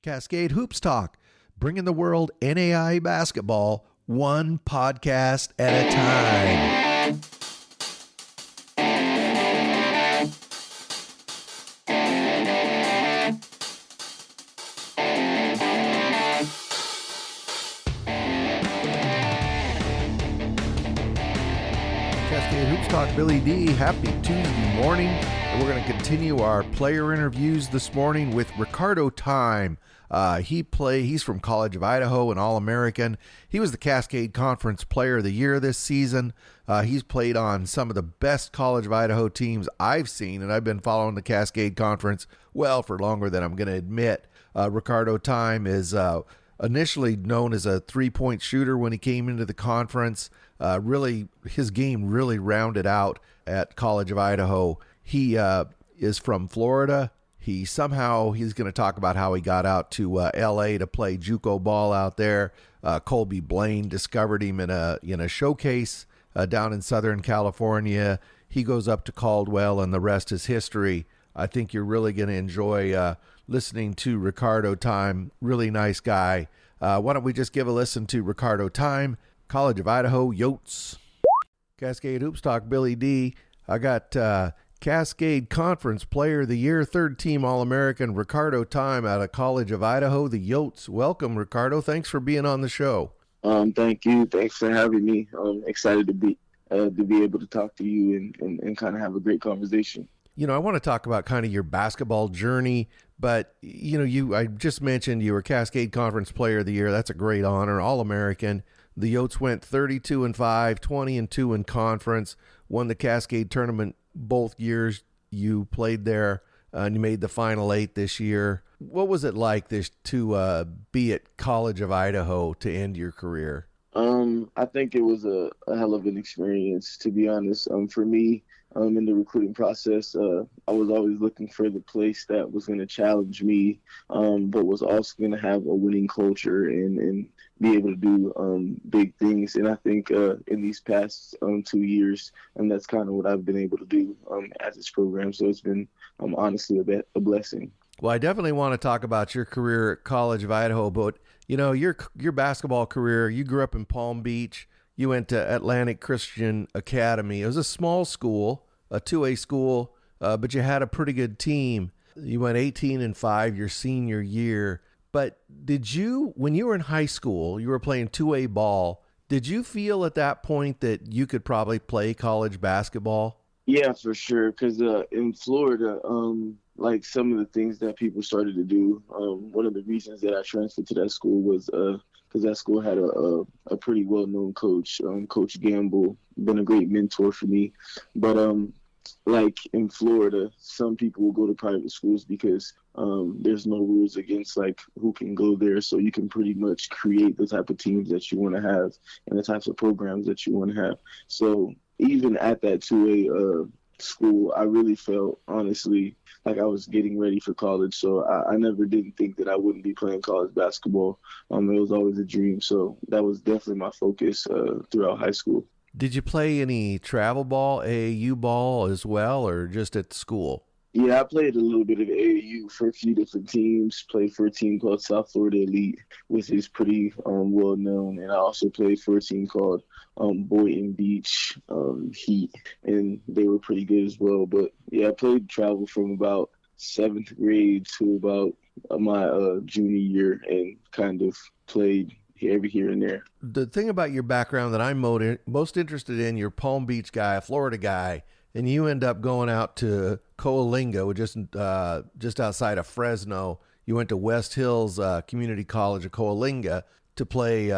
Cascade Hoops Talk, bringing the world NAIA basketball one podcast at a time. Cascade Hoops Talk, Billy D. Happy Tuesday morning. And we're going to continue our player interviews this morning with Ricardo Time. He's from College of Idaho, an All-American. He was the Cascade Conference Player of the Year this season. He's played on some of the best College of Idaho teams I've seen, and I've been following the Cascade Conference for longer than I'm going to admit. Ricardo Time is initially known as a three-point shooter when he came into the conference. His game really rounded out at College of Idaho. He is from Florida. He's going to talk about how he got out to L.A. to play JUCO ball out there. Colby Blaine discovered him in a showcase down in Southern California. He goes up to Caldwell, and the rest is history. I think you're really going to enjoy listening to Ricardo Time. Really nice guy. Why don't we just give a listen to Ricardo Time, College of Idaho, Yotes. Cascade Hoops Talk, Billy D. I got Cascade Conference Player of the Year, third team All-American Ricardo Time out of College of Idaho, the Yotes. Welcome, Ricardo. Thanks for being on the show. Thank you. Thanks for having me. I'm excited to be able to talk to you and kind of have a great conversation. You know, I want to talk about kind of your basketball journey, but, I just mentioned you were Cascade Conference Player of the Year. That's a great honor, All-American. The Yotes went 32-5, 20-2 in conference, won the Cascade tournament both years you played there, and you made the Final Eight this year. What was it like to be at College of Idaho to end your career? I think it was a hell of an experience, to be honest. For me, in the recruiting process, I was always looking for the place that was going to challenge me, but was also going to have a winning culture and be able to do big things. And I think in these past 2 years, that's kind of what I've been able to do at this program. So it's been honestly a blessing. Well, I definitely want to talk about your career at College of Idaho, but your basketball career, you grew up in Palm Beach. You went to Atlantic Christian Academy. It was a small school, a 2A school, but you had a pretty good team. You went 18-5 your senior year. But when you were in high school, you were playing 2A ball, did you feel at that point that you could probably play college basketball? Yeah, for sure. Because in Florida, like some of the things that people started to do, one of the reasons that I transferred to that school was because that school had a pretty well-known coach, Coach Gamble, been a great mentor for me. But like in Florida, some people will go to private schools because there's no rules against like who can go there. So you can pretty much create the type of teams that you want to have and the types of programs that you want to have. So even at that 2A school, I really felt, honestly, like I was getting ready for college. So I never didn't think that I wouldn't be playing college basketball. It was always a dream. So that was definitely my focus throughout high school. Did you play any travel ball, AAU ball as well, or just at school? Yeah, I played a little bit of AAU for a few different teams. Played for a team called South Florida Elite, which is pretty well known. And I also played for a team called Boynton Beach Heat, and they were pretty good as well. But yeah, I played travel from about 7th grade to about my junior year, and kind of played every here and there. The thing about your background that I'm most interested in, you're a Palm Beach guy, a Florida guy, and you end up going out to Coalinga, just outside of Fresno. You went to West Hills Community College of Coalinga to play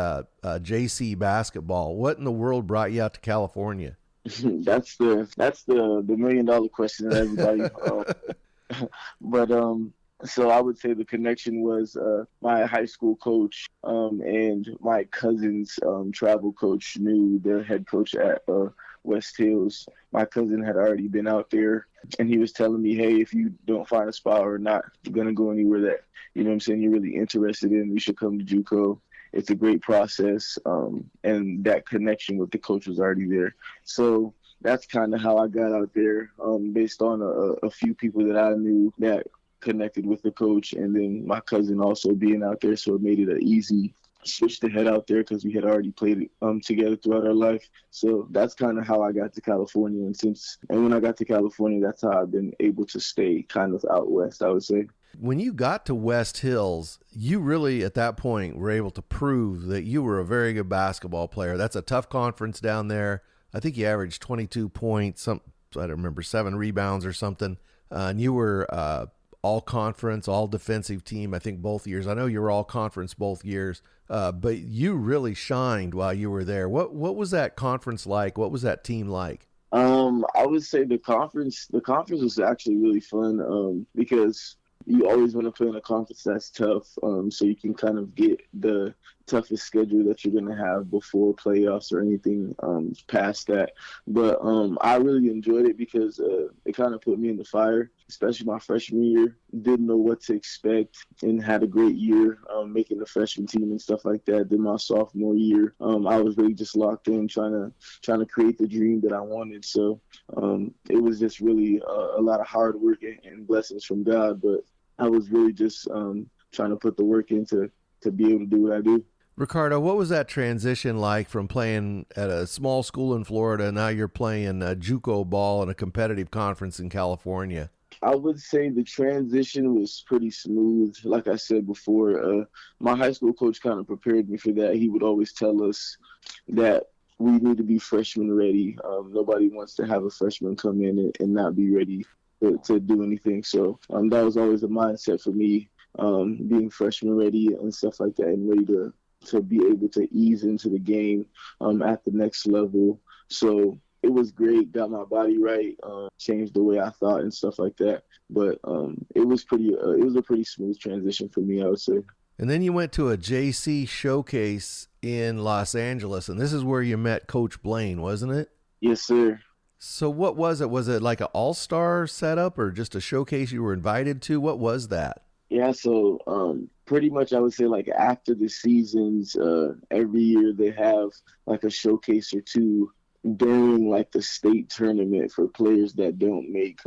JC basketball. What in the world brought you out to California? That's the $1 million question that everybody. But so I would say the connection was my high school coach and my cousin's travel coach knew their head coach at West Hills. My cousin had already been out there, and he was telling me, hey, if you don't find a spot or not going to go anywhere that, you're really interested in, you should come to JUCO. It's a great process, and that connection with the coach was already there. So that's kind of how I got out there, based on a few people that I knew that connected with the coach, and then my cousin also being out there, so it made it an easy switch to head out there because we had already played together throughout our life. So that's kind of how I got to California, and when I got to California, that's how I've been able to stay kind of out west, I would say. When you got to West Hills, you really at that point were able to prove that you were a very good basketball player. That's a tough conference down there. I think you averaged 22 points, I don't remember, 7 rebounds or something. And you were all conference, all defensive team, I think both years. I know you were all conference both years, but you really shined while you were there. What was that conference like? What was that team like? I would say the conference was actually really fun because you always want to play in a conference that's tough, so you can kind of get the toughest schedule that you're going to have before playoffs or anything past that. But I really enjoyed it because it kind of put me in the fire, especially my freshman year. Didn't know what to expect and had a great year making the freshman team and stuff like that. Then my sophomore year, I was really just locked in trying to create the dream that I wanted. So it was just really a lot of hard work and blessings from God, but I was really just trying to put the work in to be able to do what I do. Ricardo, what was that transition like from playing at a small school in Florida? Now you're playing JUCO ball in a competitive conference in California. I would say the transition was pretty smooth. Like I said before, my high school coach kind of prepared me for that. He would always tell us that we need to be freshman ready. Nobody wants to have a freshman come in and not be ready to do anything. So that was always a mindset for me, being freshman ready and stuff like that, and ready to be able to ease into the game at the next level. So it was great, got my body right, changed the way I thought and stuff like that. But it was a pretty smooth transition for me, I would say. And then you went to a JC showcase in Los Angeles, and this is where you met Coach Blaine, wasn't it? Yes, sir. So what was it? Was it like an all-star setup or just a showcase you were invited to? What was that? Yeah, so pretty much I would say like after the seasons, every year they have like a showcase or two during like the state tournament for players that don't make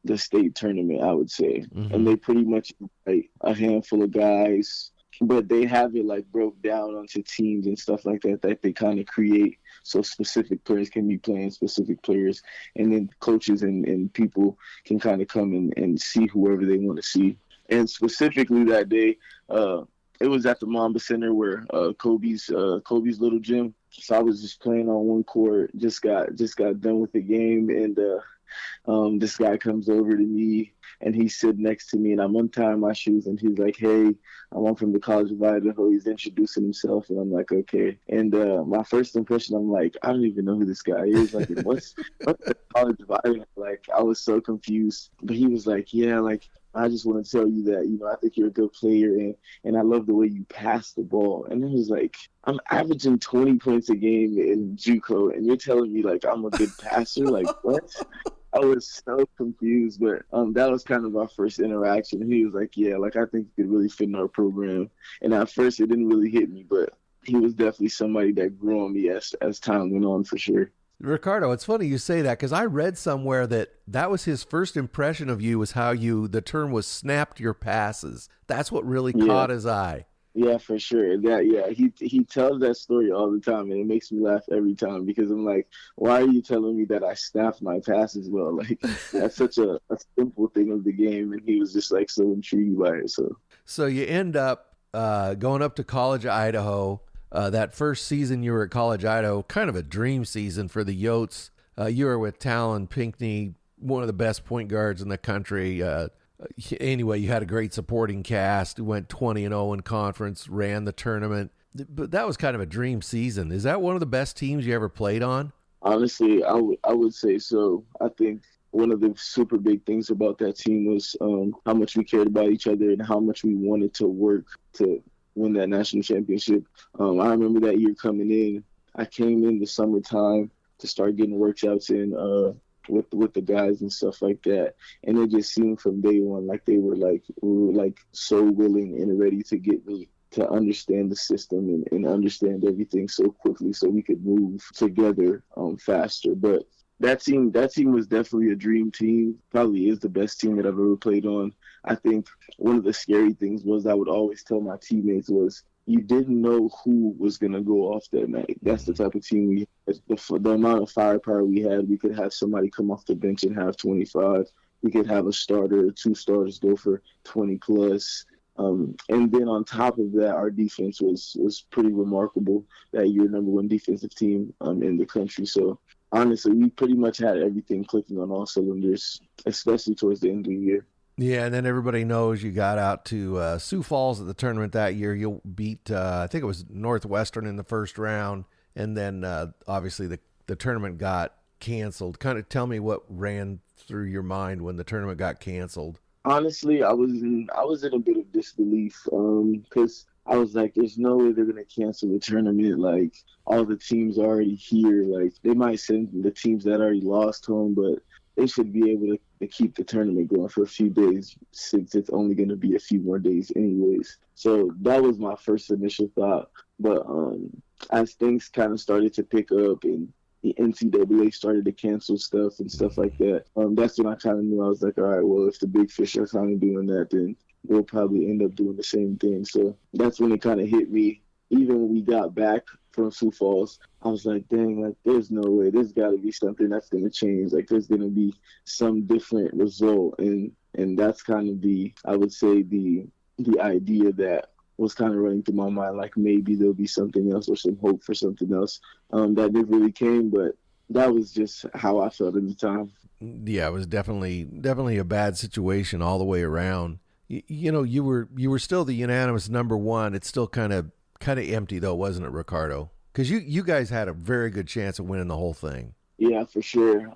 the state tournament, I would say. Mm-hmm. And they pretty much invite a handful of guys, but they have it like broke down onto teams and stuff like that they kind of create so specific players can be playing specific players, and then coaches and people can kind of come and see whoever they want to see. And specifically that day, it was at the Mamba Center where Kobe's little gym. So I was just playing on one court, just got done with the game, and this guy comes over to me and he's sitting next to me, and I'm untying my shoes, and he's like, "Hey, I'm from the College of Idaho." He's introducing himself, and I'm like, "Okay." And my first impression, I'm like, I don't even know who this guy is. Like, what's the College of Idaho? Like, I was so confused. But he was like, "Yeah, like, I just want to tell you that, I think you're a good player, and I love the way you pass the ball." And it was like, I'm averaging 20 points a game in JUCO, and you're telling me, like, I'm a good passer? Like, what? I was so confused, but that was kind of our first interaction. He was like, "Yeah, like, I think you could really fit in our program." And at first it didn't really hit me, but he was definitely somebody that grew on me as time went on, for sure. Ricardo, it's funny you say that because I read somewhere that was his first impression of you, was how the term was snapped your passes. That's what really caught his eye. Yeah, for sure. He tells that story all the time, and it makes me laugh every time because I'm like, why are you telling me that I snapped my passes well? Like, that's such a simple thing of the game, and he was just like so intrigued by it. So you end up going up to College of Idaho. That first season you were at College Idaho, kind of a dream season for the Yotes. You were with Talon Pinckney, one of the best point guards in the country. Anyway, you had a great supporting cast. You went 20-0 in conference, ran the tournament. But that was kind of a dream season. Is that one of the best teams you ever played on? Honestly, I would say so. I think one of the super big things about that team was how much we cared about each other and how much we wanted to work to win that national championship. I remember that year coming in. I came in the summertime to start getting workouts in with the guys and stuff like that, and it just seemed from day one like we were so willing and ready to get me to understand the system and understand everything so quickly so we could move together faster. But That team was definitely a dream team. Probably is the best team that I've ever played on. I think one of the scary things was I would always tell my teammates was you didn't know who was gonna go off that night. That's the type of team we had. The amount of firepower we had. We could have somebody come off the bench and have 25. We could have a starter, two starters go for 20 plus. And then on top of that, our defense was pretty remarkable that year, number one defensive team in the country. So honestly, we pretty much had everything clicking on all cylinders, especially towards the end of the year. Yeah, and then everybody knows you got out to Sioux Falls at the tournament that year. You beat, I think it was Northwestern in the first round, and then obviously the tournament got canceled. Kind of tell me what ran through your mind when the tournament got canceled. Honestly, I was in a bit of disbelief because I was like, "There's no way they're gonna cancel the tournament. Like all the teams are already here. Like they might send the teams that already lost home, but they should be able to keep the tournament going for a few days since it's only going to be a few more days anyways." So that was my first initial thought. But as things kind of started to pick up and the NCAA started to cancel stuff and stuff like that, that's when I kind of knew. I was like, all right, well, if the big fish are kind of doing that, then we'll probably end up doing the same thing. So that's when it kind of hit me. Even when we got back from Sioux Falls, I was like, dang, like there's no way. There's got to be something that's going to change. Like there's going to be some different result. And that's kind of I would say the idea that was kind of running through my mind, like maybe there'll be something else or some hope for something else that never really came. But that was just how I felt at the time. Yeah, it was definitely a bad situation all the way around. You know, you were still the unanimous number one. It's still kind of empty though, wasn't it, Ricardo? Because you guys had a very good chance of winning the whole thing. Yeah, for sure.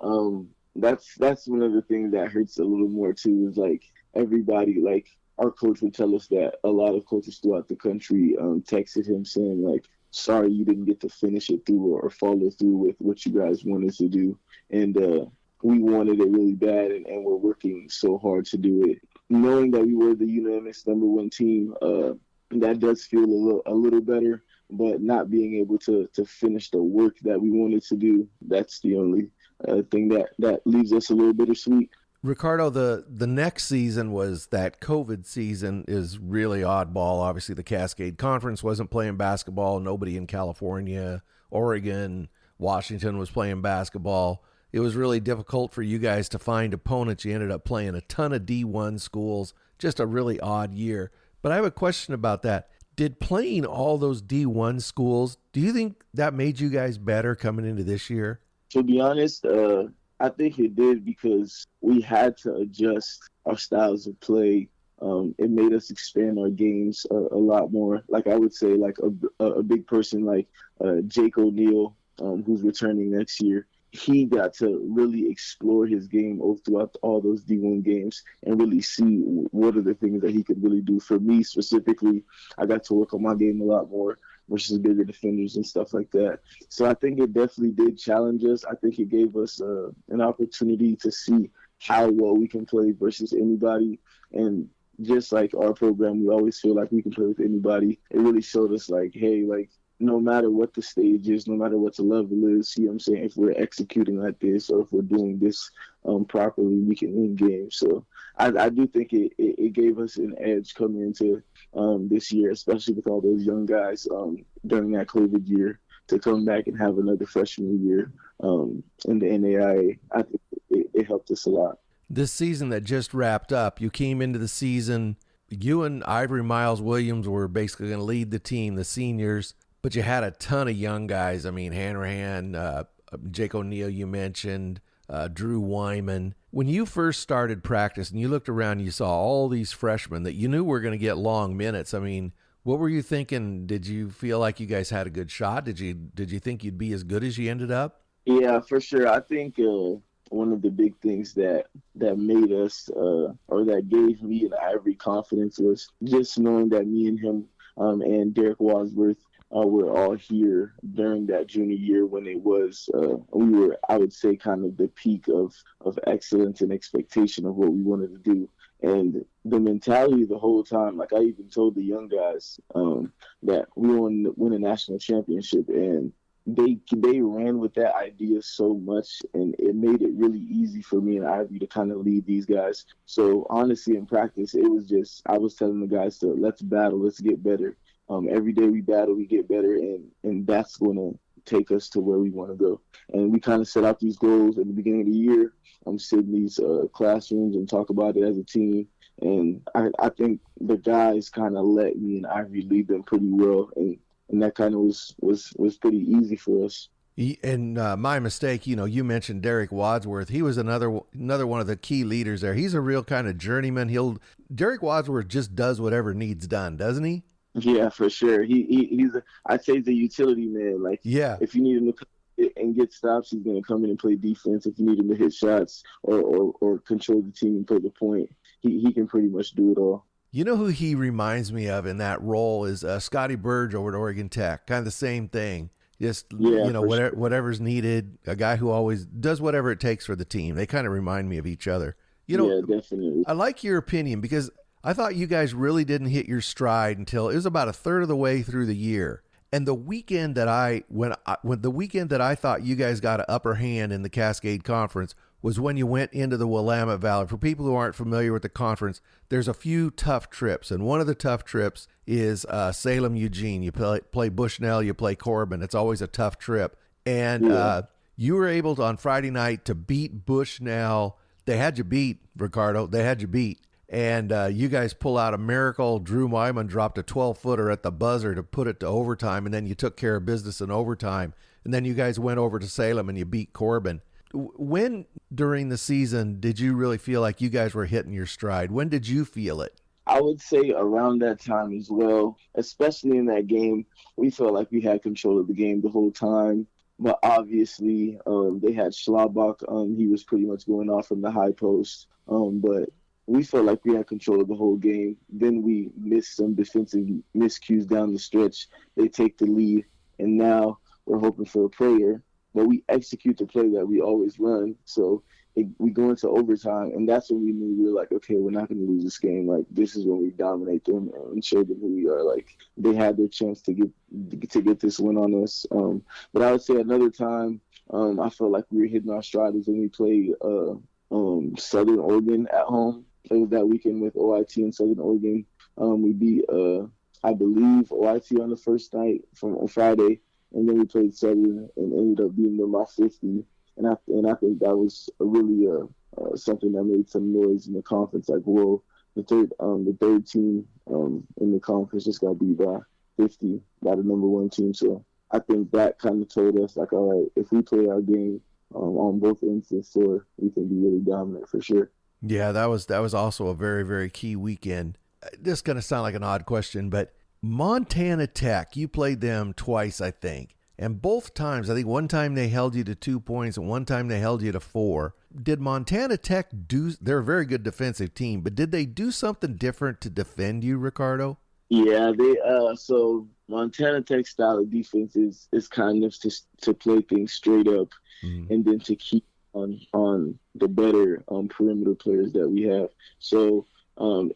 That's one of the things that hurts a little more too. Is like everybody, like our coach would tell us that a lot of coaches throughout the country texted him saying like, "Sorry, you didn't get to finish it through or follow through with what you guys wanted to do," and we wanted it really bad, and we're working so hard to do it. Knowing that we were the unanimous number one team, that does feel a little better. But not being able to finish the work that we wanted to do, that's the only thing that leaves us a little bittersweet. Ricardo, the next season was that COVID season is really oddball. Obviously, the Cascade Conference wasn't playing basketball. Nobody in California, Oregon, Washington was playing basketball. It was really difficult for you guys to find opponents. You ended up playing a ton of D1 schools. Just a really odd year. But I have a question about that. Did playing all those D1 schools, do you think that made you guys better coming into this year? To be honest, I think it did because we had to adjust our styles of play. It made us expand our games a lot more. Like I would say, like a big person like Jake O'Neal, who's returning next year. He got to really explore his game throughout all those D1 games and really see what are the things that he could really do. For me specifically, I got to work on my game a lot more versus bigger defenders and stuff like that. So I think it definitely did challenge us. I think it gave us an opportunity to see how well we can play versus anybody. And just like our program, we always feel like we can play with anybody. It really showed us like, hey, like, no matter what the stage is, no matter what the level is, you know what I'm saying, if we're executing like this or if we're doing this properly, we can win games. So I do think it gave us an edge coming into this year, especially with all those young guys during that COVID year, to come back and have another freshman year in the NAIA. I think it helped us a lot. This season that just wrapped up, you came into the season, you and Ivory Miles Williams were basically going to lead the team, the seniors. But you had a ton of young guys. I mean, Hanrahan, Jake O'Neal, you mentioned, Drew Wyman. When you first started practice and you looked around, you saw all these freshmen that you knew were going to get long minutes. I mean, what were you thinking? Did you feel like you guys had a good shot? Did you think you'd be as good as you ended up? Yeah, for sure. I think one of the big things that made us or that gave me and Ivory confidence was just knowing that me and him and Derek Wadsworth we're all here during that junior year when it was, we were, I would say, kind of the peak of excellence and expectation of what we wanted to do. And the mentality the whole time, like I even told the young guys that we want to win a national championship. And they ran with that idea so much, and it made it really easy for me and Ivy to kind of lead these guys. So honestly, in practice, it was just I was telling the guys to let's battle, let's get better. Every day we battle, we get better, and that's going to take us to where we want to go. And we kind of set out these goals at the beginning of the year. Sit in these classrooms and talk about it as a team. And I think the guys kind of let me and Ivy lead them pretty well, and that kind of was pretty easy for us. And my mistake, you mentioned Derek Wadsworth. He was another one of the key leaders there. He's a real kind of journeyman. Derek Wadsworth just does whatever needs done, doesn't he? Yeah, for sure. I'd say he's a utility man. Like, yeah, if you need him to come and get stops, he's going to come in and play defense. If you need him to hit shots or control the team and play the point, he can pretty much do it all. You know who he reminds me of in that role is Scotty Burge over at Oregon Tech. Kind of the same thing. Just, whatever's needed, a guy who always does whatever it takes for the team. They kind of remind me of each other. Yeah, definitely. I like your opinion because I thought you guys really didn't hit your stride until it was about a third of the way through the year. And the weekend that the weekend that I thought you guys got an upper hand in the Cascade Conference was when you went into the Willamette Valley. For people who aren't familiar with the conference, there's a few tough trips, and one of the tough trips is Salem, Eugene. You play Bushnell, you play Corbin. It's always a tough trip. And you were able to, on Friday night, to beat Bushnell. They had you beat, Ricardo. They had you beat. And you guys pull out a miracle. Drew Wyman dropped a 12-footer at the buzzer to put it to overtime, and then you took care of business in overtime. And then you guys went over to Salem and you beat Corbin. When during the season did you really feel like you guys were hitting your stride? When did you feel it? I would say around that time as well, especially in that game. We felt like we had control of the game the whole time. But obviously, they had Schlabach. He was pretty much going off from the high post. But we felt like we had control of the whole game. Then we missed some defensive miscues down the stretch. They take the lead, and now we're hoping for a prayer. But we execute the play that we always run. So we go into overtime, and that's when we knew we were like, okay, we're not going to lose this game. Like, this is when we dominate them and show them who we are. Like, they had their chance to get this win on us. But I would say another time I felt like we were hitting our stride was when we played Southern Oregon at home. Played that weekend with OIT in Southern Oregon. We beat, I believe, OIT on the first night on Friday. And then we played Southern and ended up beating them by 50. And I think that was really something that made some noise in the conference. Like, whoa, the third team in the conference just got beat by 50 by the number one team. So I think that kind of told us, like, all right, if we play our game on both ends of the floor, we can be really dominant for sure. Yeah, that was also a very, very key weekend. This is going to sound like an odd question, but Montana Tech, you played them twice, I think. And both times, I think one time they held you to 2 points and one time they held you to 4. Did Montana Tech they're a very good defensive team, but did they do something different to defend you, Ricardo? Yeah, so Montana Tech style of defense is kind of to play things straight up and then to keep on the better perimeter players that we have. So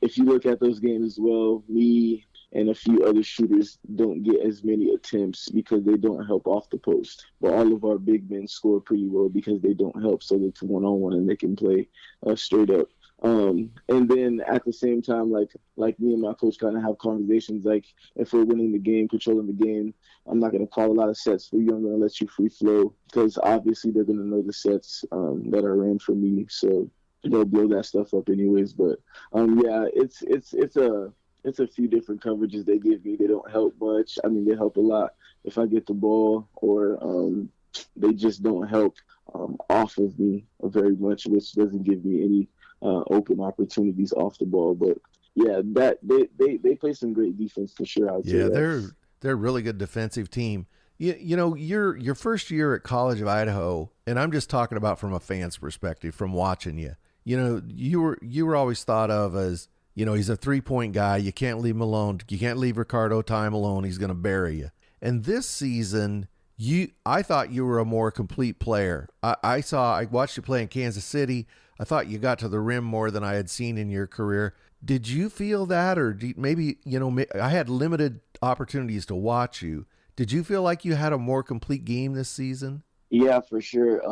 if you look at those games as well, me and a few other shooters don't get as many attempts because they don't help off the post. But all of our big men score pretty well because they don't help, so it's one-on-one and they can play straight up. And then at the same time, like me and my coach kind of have conversations, like if we're winning the game, controlling the game, I'm not going to call a lot of sets for you. I'm going to let you free flow because obviously they're going to know the sets that are ran for me. So they'll blow that stuff up anyways. But yeah, it's a few different coverages they give me. They don't help much. I mean, they help a lot if I get the ball, or they just don't help off of me very much, which doesn't give me any open opportunities off the ball. But yeah, that they play some great defense for sure. Yeah, they're a really good defensive team. You know, your first year at College of Idaho, and I'm just talking about from a fan's perspective, from watching you. You know, you were always thought of as, you know, he's a 3-point guy. You can't leave him alone. You can't leave Ricardo time alone. He's going to bury you. And this season, I thought you were a more complete player. I watched you play in Kansas City. I thought you got to the rim more than I had seen in your career. Did you feel that, or maybe, you know, I had limited opportunities to watch you. Did you feel like you had a more complete game this season? Yeah, for sure.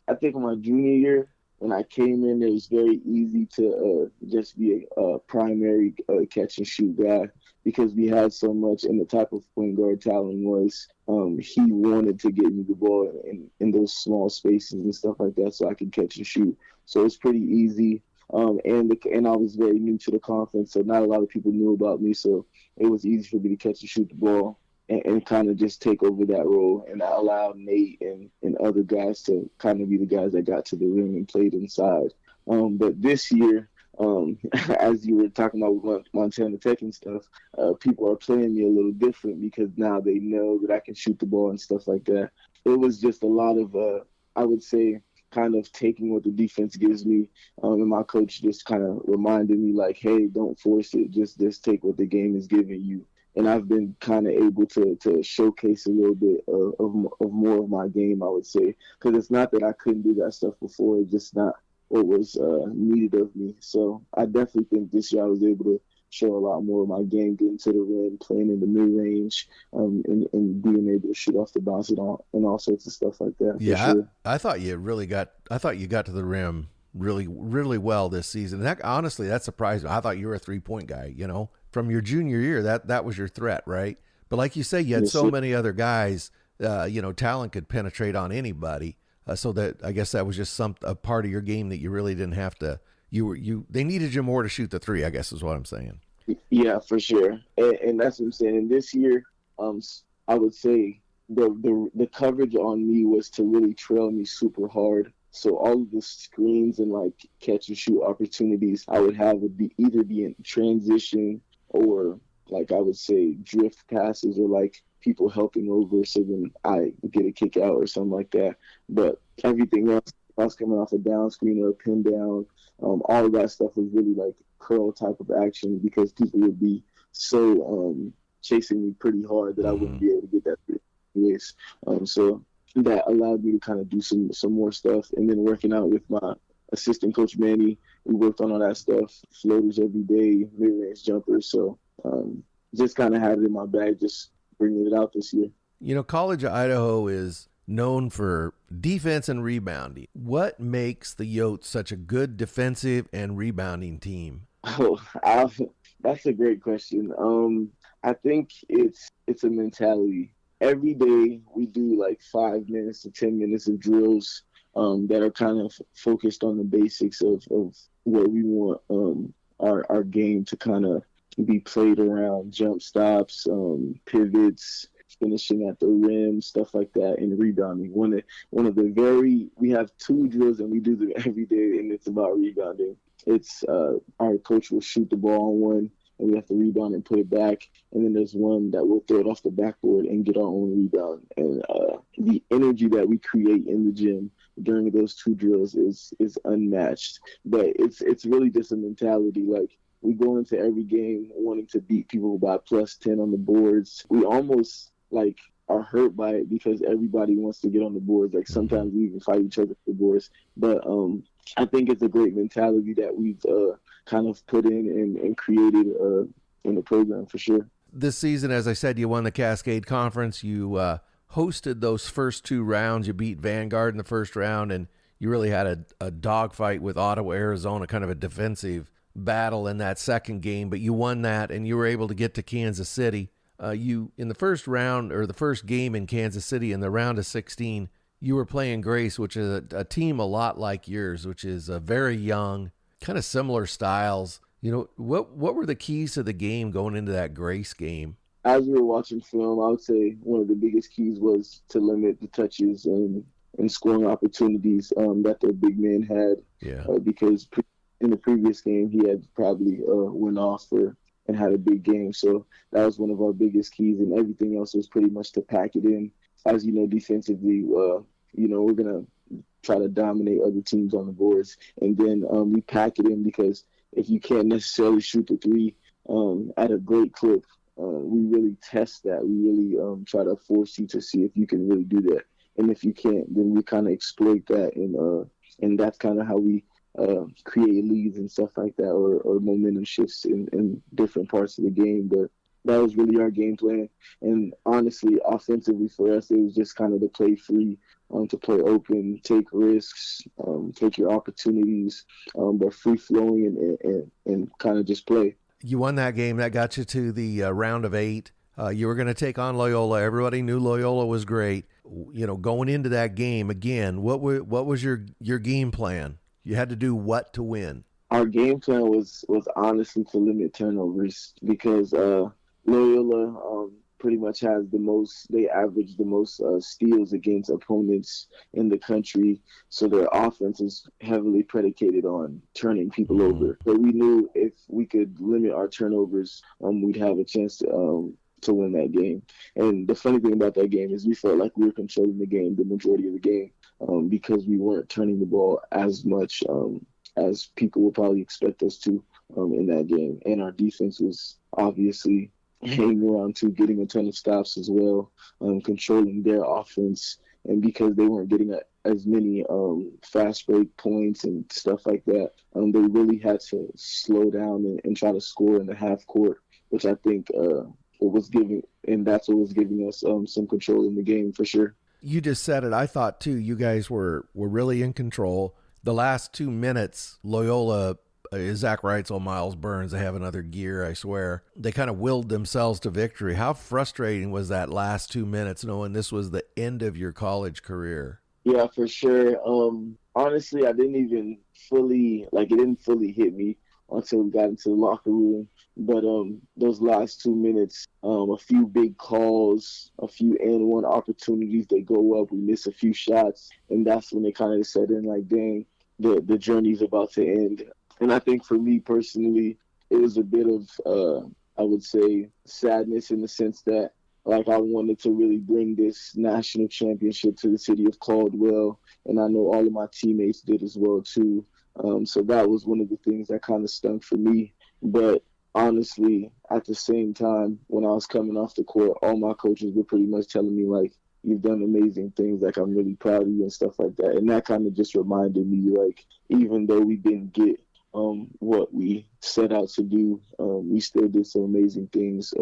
I think my junior year when I came in, it was very easy to just be a primary catch and shoot guy because we had so much, and the type of point guard talent was he wanted to get me the ball in those small spaces and stuff like that, so I could catch and shoot. So it's pretty easy. And I was very new to the conference, so not a lot of people knew about me. So it was easy for me to catch and shoot the ball and kind of just take over that role. And I allowed Nate and other guys to kind of be the guys that got to the rim and played inside. But this year, as you were talking about with Montana Tech and stuff, people are playing me a little different because now they know that I can shoot the ball and stuff like that. It was just a lot of, I would say, kind of taking what the defense gives me. And my coach just kind of reminded me like, hey, don't force it. Just take what the game is giving you. And I've been kind of able to showcase a little bit of more of my game, I would say, because it's not that I couldn't do that stuff before. It's just not what was needed of me. So I definitely think this year I was able to show a lot more of my game, getting to the rim, playing in the mid-range, and being able to shoot off the bounce and all sorts of stuff like that. Yeah, sure. I thought you got to the rim really, really well this season. That honestly, that surprised me. I thought you were a 3-point guy, from your junior year, that was your threat, right? But like you say, you had so many other guys, talent could penetrate on anybody. So that I guess that was just a part of your game that you really didn't have to. They needed you more to shoot the three, I guess is what I'm saying. Yeah, for sure, and that's what I'm saying. And this year, I would say the coverage on me was to really trail me super hard. So all of the screens and like catch and shoot opportunities I would have would either be in transition or like I would say drift passes or like people helping over so then I get a kick out or something like that. But everything else, I was coming off a down screen or a pin down, all of that stuff was really like curl type of action because people would be so chasing me pretty hard that I wouldn't be able to get that anyways. So that allowed me to kind of do some more stuff. And then working out with my assistant coach, Manny, we worked on all that stuff, floaters every day, mid-range jumpers. So just kind of had it in my bag, just bringing it out this year. College of Idaho is known for defense and rebounding. What makes the Yotes such a good defensive and rebounding team? Oh, that's a great question. I think it's a mentality. Every day we do like 5 minutes to 10 minutes of drills that are kind of focused on the basics of what we want our game to kind of be played around: jump stops, pivots, finishing at the rim, stuff like that, and rebounding. We have 2 drills and we do them every day, and it's about rebounding. It's our coach will shoot the ball on one, and we have to rebound and put it back. And then there's one that we'll throw it off the backboard and get our own rebound. And the energy that we create in the gym during those 2 drills is unmatched. But it's really just a mentality. Like, we go into every game wanting to beat people by +10 on the boards. We almost like are hurt by it because everybody wants to get on the boards. Like sometimes we even fight each other for the boards. But I think it's a great mentality that we've kind of put in and created in the program for sure. This season, as I said, you won the Cascade Conference. You hosted those first 2 rounds. You beat Vanguard in the first round, and you really had a dogfight with Ottawa, Arizona, kind of a defensive battle in that second game. But you won that, and you were able to get to Kansas City. You in the first round, or the first game in Kansas City in the round of 16, you were playing Grace, which is a team a lot like yours, which is very young, kind of similar styles. What were the keys to the game going into that Grace game? As we were watching film, I would say one of the biggest keys was to limit the touches and scoring opportunities that their big man had. Yeah. Because in the previous game, he had probably went off and had a big game. So that was one of our biggest keys, and everything else was pretty much to pack it in. As you know, defensively, we're going to try to dominate other teams on the boards. And then we pack it in because if you can't necessarily shoot the 3 at a great clip, we really test that. We really try to force you to see if you can really do that. And if you can't, then we kind of exploit that. And that's kind of how we create leads and stuff like that, or momentum shifts in different parts of the game. But that was really our game plan. And honestly, offensively for us, it was just kind of to play free, to play open, take risks, take your opportunities, but free flowing and kind of just play. You won that game. That got you to the round of 8. You were going to take on Loyola. Everybody knew Loyola was great. You know, going into that game again, what was your game plan? You had to do what to win? Our game plan was honestly to limit turnovers because Loyola pretty much has the most. They average the most steals against opponents in the country. So their offense is heavily predicated on turning people over. But we knew if we could limit our turnovers, we'd have a chance to win that game. And the funny thing about that game is we felt like we were controlling the game the majority of the game because we weren't turning the ball as much as people would probably expect us to in that game. And our defense was obviously hanging around too, getting a ton of stops as well, controlling their offense. And because they weren't getting as many fast break points and stuff like that, they really had to slow down and try to score in the half court, which I think that's what was giving us some control in the game for sure. You just said it. I thought too, you guys were really in control. The last 2 minutes, Loyola, Zach Reitzel, Miles Burns, they have another gear, I swear. They kind of willed themselves to victory. How frustrating was that last 2 minutes, knowing this was the end of your college career? Yeah, for sure. Honestly, it didn't fully hit me until we got into the locker room. But those last 2 minutes, a few big calls, a few and-one opportunities, they go up, we miss a few shots, and that's when they kind of said in like, dang, the journey's about to end. And I think for me personally, it was a bit of, I would say, sadness in the sense that, like, I wanted to really bring this national championship to the city of Caldwell, and I know all of my teammates did as well, too. So that was one of the things that kind of stunk for me. But honestly, at the same time, when I was coming off the court, all my coaches were pretty much telling me, like, you've done amazing things, like, I'm really proud of you and stuff like that. And that kind of just reminded me, like, even though we didn't get what we set out to do, we still did some amazing things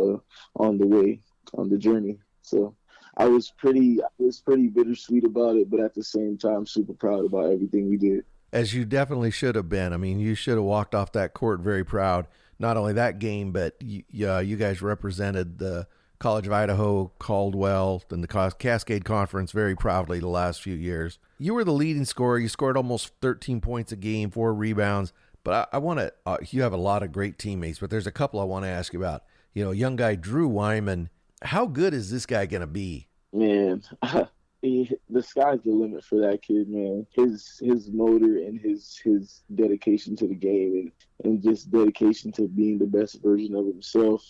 on the journey. So I was pretty bittersweet about it, but at the same time, super proud about everything we did. As you definitely should have been. I mean, you should have walked off that court very proud. Not only that game, but you guys represented the College of Idaho, Caldwell, and the Cascade Conference very proudly the last few years. You were the leading scorer. You scored almost 13 points a game, 4 rebounds. But I want to, you have a lot of great teammates, but there's a couple I want to ask you about. You know, young guy Drew Wyman, how good is this guy going to be? Man, the sky's the limit for that kid, man. His motor and his dedication to the game and just dedication to being the best version of himself.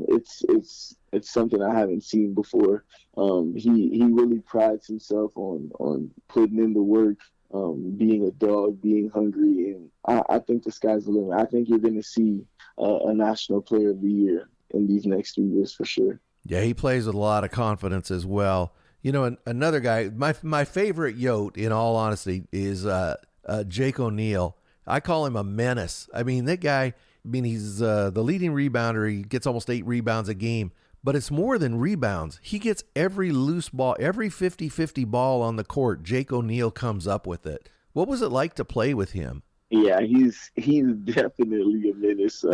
It's something I haven't seen before. He really prides himself on putting in the work, being a dog, being hungry, and I think the sky's the limit. I think you're going to see a National Player of the Year in these next 3 years for sure. Yeah, he plays with a lot of confidence as well. You know, another guy, my favorite Yote, in all honesty, is Jake O'Neal. I call him a menace. I mean, that guy, he's the leading rebounder. He gets almost 8 rebounds a game. But it's more than rebounds. He gets every loose ball, every 50-50 ball on the court. Jake O'Neal comes up with it. What was it like to play with him? Yeah, he's definitely a menace.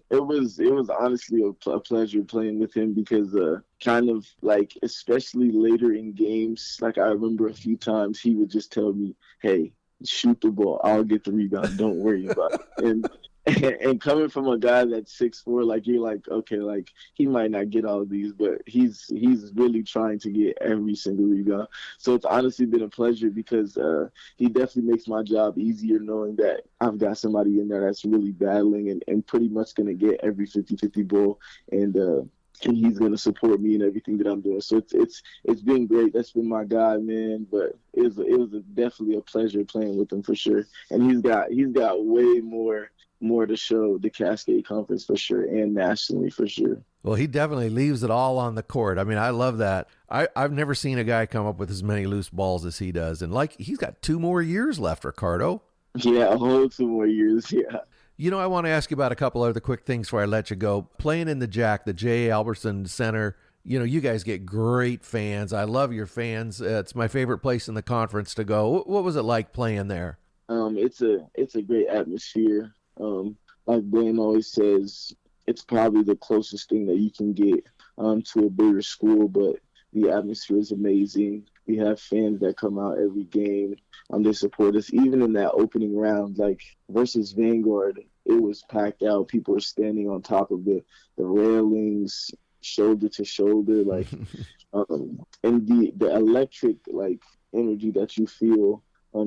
It was honestly a pleasure playing with him because kind of like, especially later in games, like I remember a few times he would just tell me, hey, shoot the ball. I'll get the rebound. Don't worry about it. And coming from a guy that's 6'4", like you're like, okay, like he might not get all of these, but he's really trying to get every single rebound. So it's honestly been a pleasure because he definitely makes my job easier knowing that I've got somebody in there that's really battling and pretty much going to get every 50-50 ball. And he's going to support me in everything that I'm doing. So it's been great. That's been my guy, man. But it was definitely a pleasure playing with him for sure. And he's got way more to show the Cascade Conference for sure and nationally for sure. Well, he definitely leaves it all on the court. I mean, I love that. I've never seen a guy come up with as many loose balls as he does. And like, he's got 2 more years left, Ricardo. Yeah, a whole 2 more years, yeah. I want to ask you about a couple other quick things before I let you go. Playing in the Jack, the J. Albertson Center, you guys get great fans. I love your fans. It's my favorite place in the conference to go. What was it like playing there? It's a great atmosphere. Like Blaine always says, it's probably the closest thing that you can get to a bigger school, but the atmosphere is amazing. We have fans that come out every game. They support us. Even in that opening round, like versus Vanguard, it was packed out. People were standing on top of the railings, shoulder to shoulder, like, and the electric like energy that you feel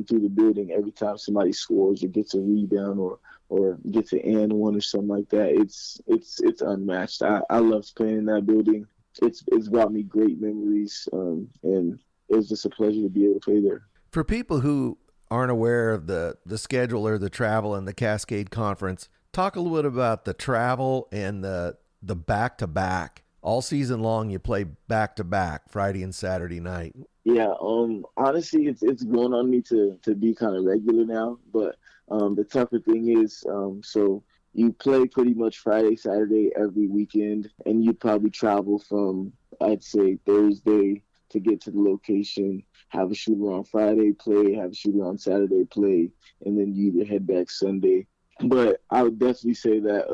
through the building every time somebody scores or gets a rebound or gets an and one or something like that. It's unmatched. I love playing in that building. It's brought me great memories, and it was just a pleasure to be able to play there. For people who aren't aware of the schedule or the travel and the Cascade Conference, talk a little bit about the travel and the back-to-back. All season long, you play back-to-back, Friday and Saturday night. Yeah, honestly, it's grown on me to be kind of regular now. But the tougher thing is, so you play pretty much Friday, Saturday every weekend, and you probably travel from, I'd say, Thursday to get to the location, have a shooter on Friday, play, have a shooter on Saturday, play, and then you either head back Sunday. But I would definitely say that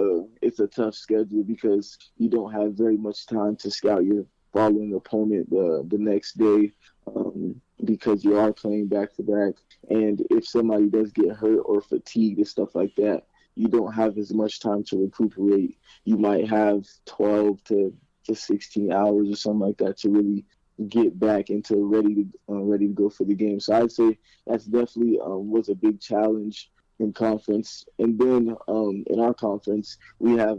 it's a tough schedule because you don't have very much time to scout your following opponent the next day, because you are playing back-to-back. And if somebody does get hurt or fatigued and stuff like that, you don't have as much time to recuperate. You might have 12 to 16 hours or something like that to really get back into ready to go for the game. So I'd say that's definitely was a big challenge in conference. And then in our conference, we have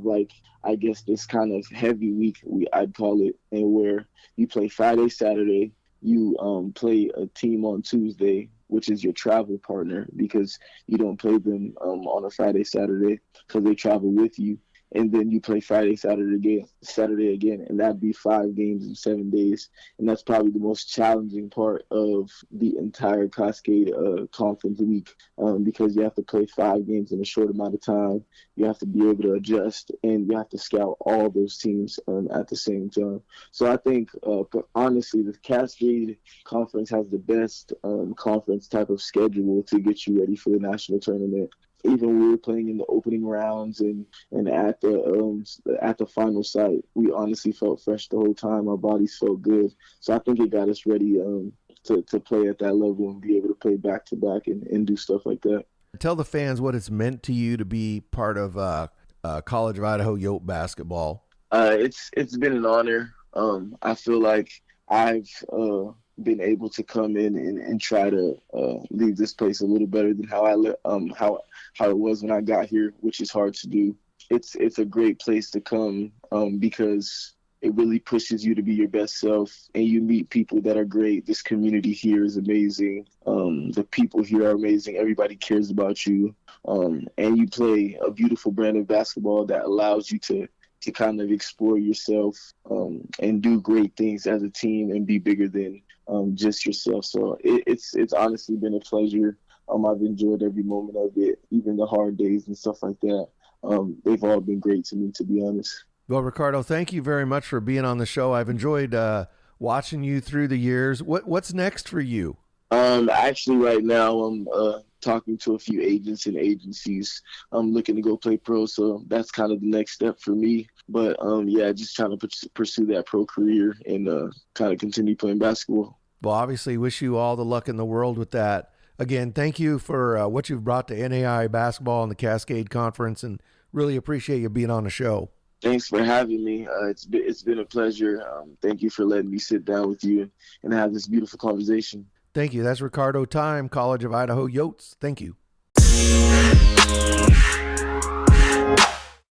I guess this kind of heavy week, I'd call it, and where you play Friday, Saturday, you play a team on Tuesday, which is your travel partner, because you don't play them on a Friday, Saturday, because they travel with you. And then you play Friday, Saturday again, and that'd be 5 games in 7 days. And that's probably the most challenging part of the entire Cascade conference week, because you have to play 5 games in a short amount of time. You have to be able to adjust, and you have to scout all those teams at the same time. So I think, honestly, the Cascade conference has the best conference type of schedule to get you ready for the national tournament. Even when we were playing in the opening rounds and at the final site, we honestly felt fresh the whole time. Our bodies felt good. So I think it got us ready to play at that level and be able to play back-to-back and do stuff like that. Tell the fans what it's meant to you to be part of College of Idaho Yote basketball. It's been an honor. I feel like I've been able to come in and try to leave this place a little better than how it was when I got here, which is hard to do. It's a great place to come because it really pushes you to be your best self, and you meet people that are great. This community here is amazing. The people here are amazing. Everybody cares about you, and you play a beautiful brand of basketball that allows you to kind of explore yourself and do great things as a team and be bigger than just yourself. So it's honestly been a pleasure. I've enjoyed every moment of it, even the hard days and stuff like that. They've all been great to me, to be honest. Well, Ricardo, thank you very much for being on the show. I've enjoyed watching you through the years. What's next for you? Actually, right now, I'm talking to a few agents and agencies. I'm looking to go play pro, so that's kind of the next step for me. But just trying to pursue that pro career and kind of continue playing basketball. Well, obviously, wish you all the luck in the world with that. Again, thank you for what you've brought to NAIA basketball and the Cascade Conference, and really appreciate you being on the show. Thanks for having me. It's been a pleasure. Thank you for letting me sit down with you and have this beautiful conversation. Thank you. That's Ricardo Time, College of Idaho Yotes. Thank you.